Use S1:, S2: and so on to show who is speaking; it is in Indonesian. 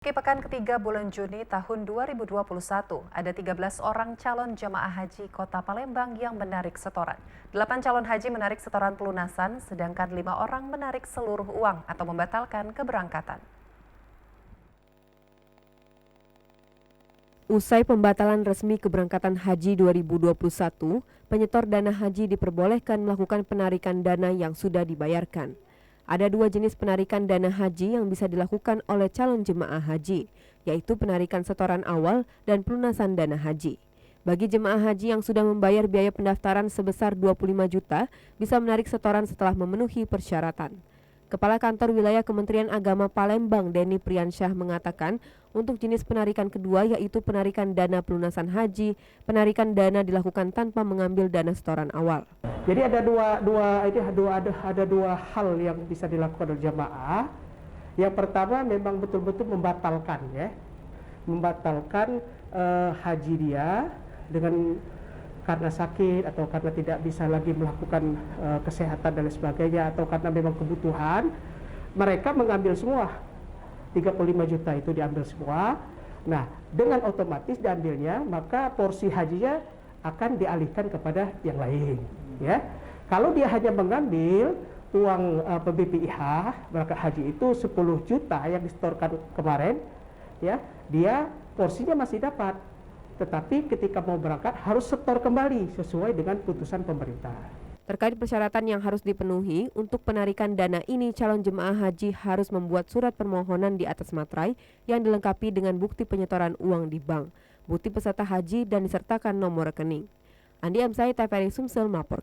S1: Di pekan ketiga bulan Juni tahun 2021, ada 13 orang calon jemaah haji Kota Palembang yang menarik setoran. 8 calon haji menarik setoran pelunasan, sedangkan 5 orang menarik seluruh uang atau membatalkan keberangkatan.
S2: Usai pembatalan resmi keberangkatan haji 2021, penyetor dana haji diperbolehkan melakukan penarikan dana yang sudah dibayarkan. Ada dua jenis penarikan dana haji yang bisa dilakukan oleh calon jemaah haji, yaitu penarikan setoran awal dan pelunasan dana haji. Bagi jemaah haji yang sudah membayar biaya pendaftaran sebesar 25 juta, bisa menarik setoran setelah memenuhi persyaratan. Kepala Kantor Wilayah Kementerian Agama Palembang, Denny Priyansyah mengatakan, untuk jenis penarikan kedua yaitu penarikan dana pelunasan haji, penarikan dana dilakukan tanpa mengambil dana setoran awal.
S3: Jadi ada dua hal yang bisa dilakukan oleh jamaah. Yang pertama memang betul-betul membatalkan haji dia dengan karena sakit atau karena tidak bisa lagi melakukan kesehatan dan sebagainya, atau karena memang kebutuhan, mereka mengambil semua 35 juta itu diambil semua. Nah, dengan otomatis diambilnya, maka porsi hajinya akan dialihkan kepada yang lain. Ya, kalau dia hanya mengambil uang BPIH berangkat haji itu 10 juta yang disetorkan kemarin, ya, dia porsinya masih dapat. Tetapi ketika mau berangkat harus setor kembali sesuai dengan putusan pemerintah.
S2: Terkait persyaratan yang harus dipenuhi, untuk penarikan dana ini calon jemaah haji harus membuat surat permohonan di atas materai yang dilengkapi dengan bukti penyetoran uang di bank, bukti peserta haji dan disertakan nomor rekening. Andi Amsai, TVRI Sumsel, melaporkan.